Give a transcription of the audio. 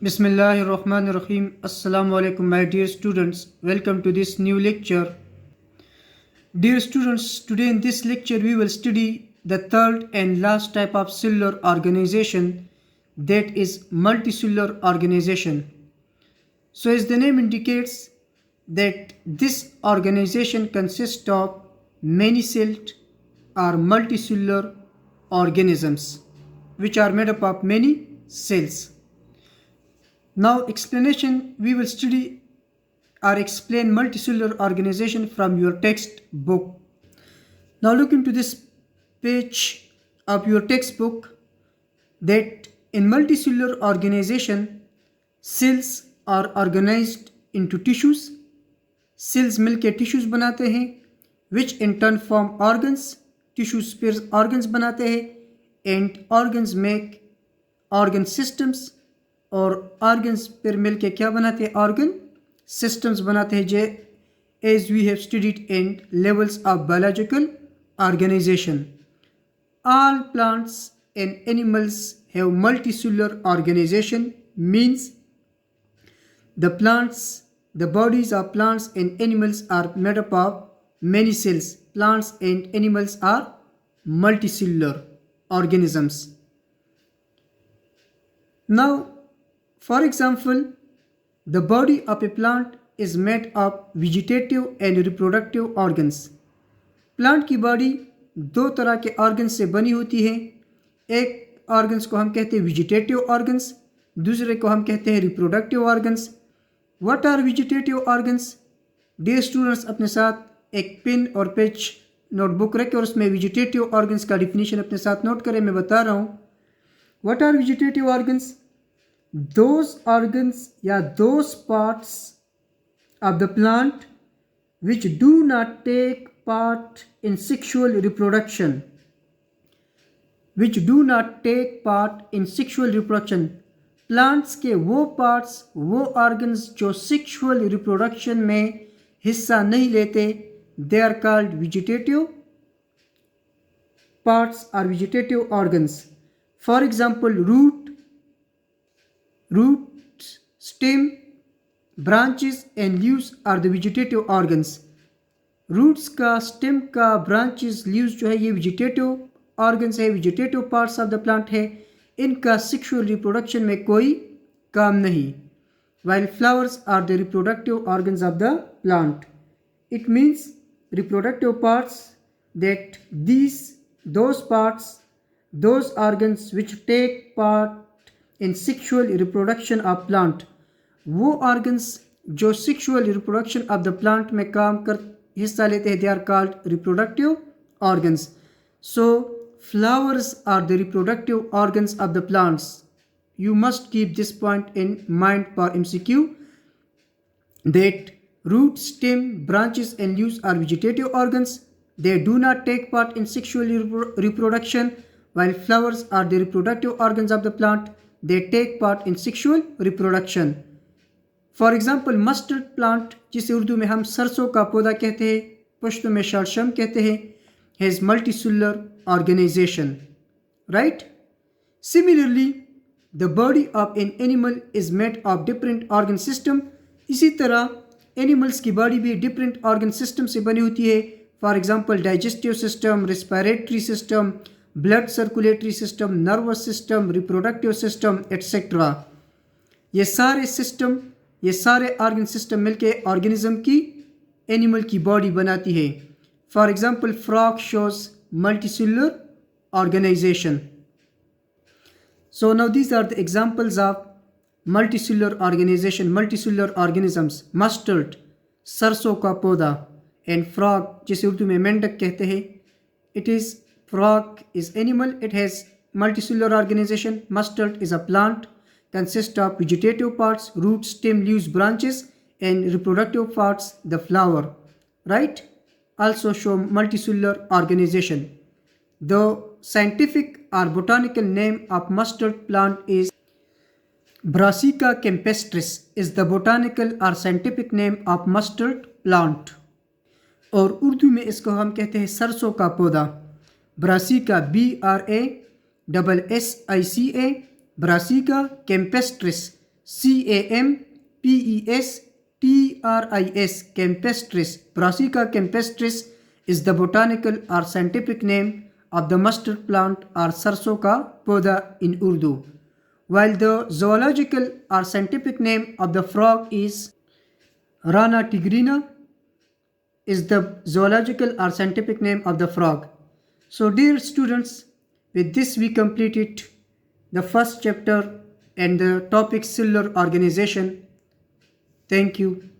Bismillahirrahmanirrahim. Assalamu alaikum, my dear students. Welcome to this new lecture. Dear students, today in this lecture we will study the third and last type of cellular organization, that is multicellular organization. So as the name indicates that this organization consists of many celled or multicellular organisms which are made up of many cells. Now explanation, we will study or explain multicellular organization from your textbook. Now look into this page of your textbook that in multicellular organization cells are organized into tissues. Cells मिलके tissues बनाते हैं which in turn form organs. Tissues फिर organs बनाते हैं and organs make organ systems और organs फिर मिलके क्या बनाते हैं, organ systems बनाते हैं, जे as we have studied in levels of biological organization. All plants and animals have multicellular organization, means the bodies of plants and animals are made up of many cells. Plants and animals are multicellular organisms. Now, for example, the body of a plant is made of vegetative and reproductive organs. Plant की body दो तरह के organs से बनी होती है. एक organs को हम कहते हैं वेजिटेटिव ऑर्गन्स, दूसरे को हम कहते हैं reproductive organs. What are vegetative organs? Dear students, अपने साथ एक पेन और पेज नोटबुक रखें और उसमें वेजिटेटिव ऑर्गन्स का डिफिनीशन अपने साथ नोट करें. मैं बता रहा हूँ. What are vegetative organs? those organs या those parts of the plant which do not take part in sexual reproduction, plants के वो parts, वो organs जो sexual reproduction में हिस्सा नहीं लेते, they are called vegetative parts or vegetative organs. For example, root, stem, branches and leaves are the vegetative organs. Roots का, stem का, branches, leaves जो है ये vegetative organs है, vegetative parts of the plant है. इनका sexual reproduction में कोई काम नहीं. While flowers are the reproductive organs of the plant. It means reproductive parts, that those organs which take part in sexual reproduction of plant, वो organs जो sexual reproduction of the plant में काम कर हिस्सा लेते हैं, they are called reproductive organs. So flowers are the reproductive organs of the plants. You must keep this point in mind for MCQ, that root, stem, branches and leaves are vegetative organs. They do not take part in sexual reproduction, while flowers are the reproductive organs of the plant. They take part in sexual reproduction. For example, mustard plant, जिसे उर्दू में हम सरसों का पौधा कहते हैं, पश्तो में शलजम कहते हैं, has multicellular organization, right? Similarly, the body of an animal is made of different organ system. इसी तरह animals की body भी different organ system से बनी होती है. For example, digestive system, respiratory system, blood circulatory system, nervous system, reproductive system, etc. ये सारे सिस्टम, ये सारे ऑर्गन सिस्टम मिलके ऑर्गेनिज्म की, एनिमल की बॉडी बनाती है. For example, frog shows multicellular organisation. So now these are the examples of multicellular organisation, multicellular organisms. Mustard, सरसों का पौधा, एंड फ्रॉग जिसे उर्दू में मेंढक कहते हैं. It is Frog is animal. It has multicellular organization. Mustard is a plant, consists of vegetative parts, roots, stem, leaves, branches, and reproductive parts, the flower. Right? Also show multicellular organization. The scientific or botanical name of mustard plant is Brassica campestris. Is the botanical or scientific name of mustard plant. और उर्दू में इसको हम कहते हैं सरसों का पौधा. Brassica, BRASSICA, brassica campestris, Campestris, Campestris. Brassica campestris is the botanical or scientific name of the mustard plant or sarson ka poda in Urdu, while the zoological or scientific name of the frog is Rana tigrina is the zoological or scientific name of the frog. So dear students, with this we completed the first chapter and the topic cellular organization. Thank you.